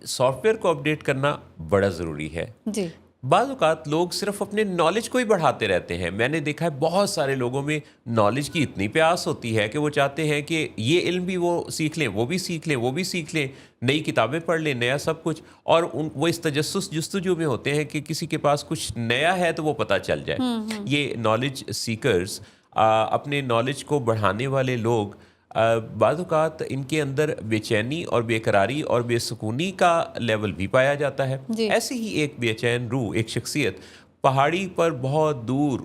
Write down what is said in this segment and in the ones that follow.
Soft where کو update کرنا بڑا ضروری ہے. جی. بعض اوقات لوگ صرف اپنے نالج کو ہی بڑھاتے رہتے ہیں. میں نے دیکھا ہے بہت سارے لوگوں میں نالج کی اتنی پیاس ہوتی ہے کہ وہ چاہتے ہیں کہ یہ علم بھی وہ سیکھ لیں، وہ بھی سیکھ لیں، وہ بھی سیکھ لیں، نئی کتابیں پڑھ لیں، نیا سب کچھ. اور وہ اس تجسس جستجو میں ہوتے ہیں کہ کسی کے پاس کچھ نیا ہے تو وہ پتہ چل جائے. یہ نالج سیکرز، اپنے نالج کو بڑھانے والے لوگ، بعض اوقات ان کے اندر بے چینی اور بے قراری اور بے سکونی کا لیول بھی پایا جاتا ہے. جی. ایسے ہی ایک بے چین روح، ایک شخصیت پہاڑی پر بہت دور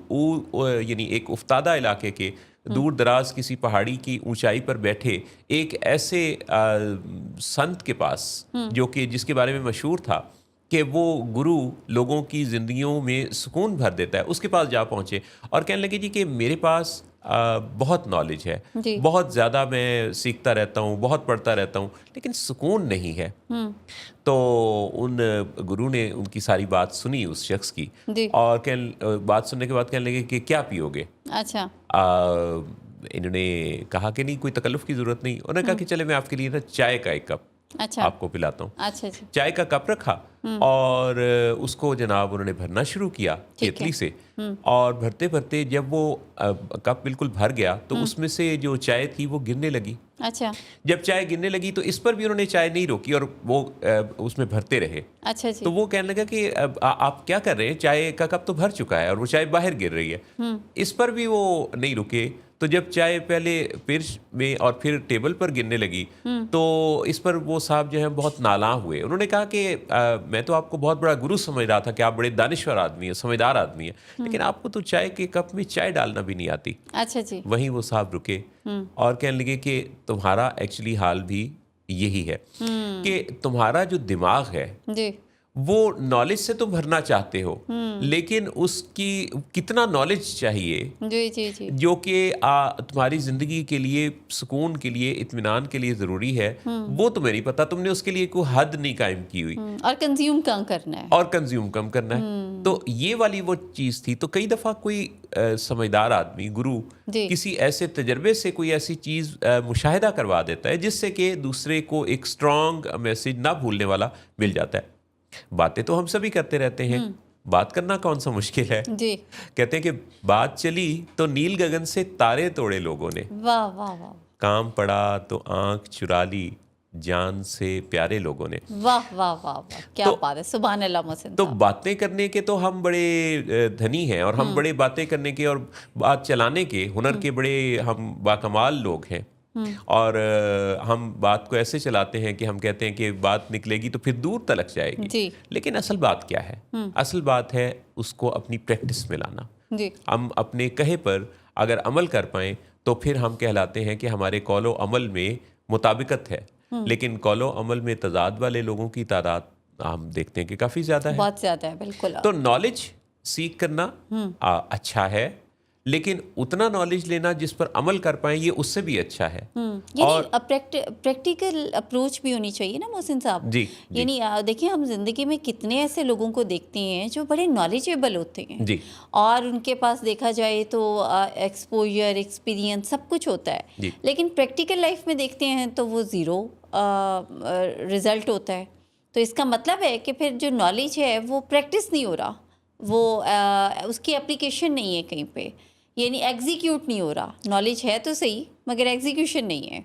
یعنی ایک افتادہ علاقے کے دور دراز کسی پہاڑی کی اونچائی پر بیٹھے ایک ایسے سنت کے پاس جو کہ جس کے بارے میں مشہور تھا کہ وہ گرو لوگوں کی زندگیوں میں سکون بھر دیتا ہے، اس کے پاس جا پہنچے اور کہنے لگے جی کہ میرے پاس بہت نالج ہے، جی. بہت زیادہ میں سیکھتا رہتا ہوں، بہت پڑھتا رہتا ہوں، لیکن سکون نہیں ہے. تو ان گرو نے ان کی ساری بات سنی اس شخص کی. جی. اور بات سننے کے بعد کہنے لگے کہ کیا پیو گے؟ اچھا. انہوں نے کہا کہ نہیں، کوئی تکلف کی ضرورت نہیں. انہوں نے کہا کہ چلے میں آپ کے لیے نا چائے کا ایک کپ اچھا آپ کو پلاتا ہوں. اچھا جی. چائے کا کپ رکھا اور اس کو جناب انہوں نے بھرنا شروع کیا کیتلی سے. اور بھرتے بھرتے جب وہ کپ بالکل بھر گیا تو اس میں سے جو چائے تھی وہ گرنے لگی. اچھا. جب چائے گرنے لگی تو اس پر بھی انہوں نے چائے نہیں روکی اور وہ اس میں بھرتے رہے. اچھا جی. تو وہ کہنے لگا کہ آپ کیا کر رہے ہیں، چائے کا کپ تو بھر چکا ہے اور وہ چائے باہر گر رہی ہے. اس پر بھی وہ نہیں رکے. تو جب چائے پہلے پرش میں اور پھر ٹیبل پر گرنے لگی تو اس پر وہ صاحب جو ہیں بہت نالاں ہوئے. انہوں نے کہا کہ میں تو آپ کو بہت بڑا گرو سمجھ رہا تھا کہ آپ بڑے دانشور آدمی ہیں، سمجھدار آدمی ہیں، لیکن آپ کو تو چائے کے کپ میں چائے ڈالنا بھی نہیں آتی. اچھا جی. وہیں وہ صاحب رکے اور کہنے لگے کہ تمہارا ایکچولی حال بھی یہی ہے کہ تمہارا جو دماغ ہے جی. وہ نالج سے تم بھرنا چاہتے ہو، لیکن اس کی کتنا نالج چاہیے جی جی جی. جو کہ تمہاری زندگی کے لیے، سکون کے لیے، اطمینان کے لیے ضروری ہے، وہ تمہیں نہیں پتا. تم نے اس کے لیے کوئی حد نہیں قائم کی ہوئی اور کنزیوم کم کرنا ہے، اور کنزیوم کم کرنا ہے. تو یہ والی وہ چیز تھی. تو کئی دفعہ کوئی سمجھدار آدمی، گرو، کسی ایسے تجربے سے کوئی ایسی چیز مشاہدہ کروا دیتا ہے جس سے کہ دوسرے کو ایک اسٹرانگ میسج نہ بھولنے والا مل جاتا ہے. باتیں تو ہم سبھی کرتے رہتے ہیں، بات کرنا کون سا مشکل ہے. جی. کہتے ہیں کہ بات چلی تو نیل گگن سے تارے توڑے لوگوں نے. واہ واہ واہ. کام پڑا تو آنکھ چرا لی جان سے پیارے لوگوں نے. واہ واہ واہ واہ، کیا بات ہے، سبحان اللہ محسن. تو باتیں کرنے کے تو ہم بڑے دھنی ہیں اور ہم بڑے باتیں کرنے کے اور بات چلانے کے ہنر کے بڑے ہم باکمال لوگ ہیں. اور ہم بات کو ایسے چلاتے ہیں کہ ہم کہتے ہیں کہ بات نکلے گی تو پھر دور تلک جائے گی. جی. لیکن اصل بات کیا ہے؟ اصل بات ہے اس کو اپنی پریکٹس میں لانا. جی. ہم اپنے کہے پر اگر عمل کر پائیں تو پھر ہم کہلاتے ہیں کہ ہمارے قول و عمل میں مطابقت ہے. لیکن قول و عمل میں تضاد والے لوگوں کی تعداد ہم دیکھتے ہیں کہ کافی زیادہ ہے، بہت زیادہ ہے. بالکل. تو نالج سیکھ کرنا اچھا ہے، لیکن اتنا نالج لینا جس پر عمل کر پائیں یہ اس سے بھی اچھا ہے. اور پریکٹیکل اپروچ بھی ہونی چاہیے نا محسن صاحب. جی. یعنی دیکھیں ہم زندگی میں کتنے ایسے لوگوں کو دیکھتے ہیں جو بڑے نالجیبل ہوتے ہیں. جی. اور ان کے پاس دیکھا جائے تو ایکسپوجر، ایکسپیرینس سب کچھ ہوتا ہے. جی. لیکن پریکٹیکل لائف میں دیکھتے ہیں تو وہ زیرو رزلٹ ہوتا ہے. تو اس کا مطلب ہے کہ پھر جو نالج ہے وہ پریکٹس نہیں ہو رہا، وہ اس کی اپلیکیشن نہیں ہے کہیں پہ، یعنی ایگزیکیوٹ نہیں ہو رہا. نالج ہے تو صحیح مگر ایگزیکیوشن نہیں ہے.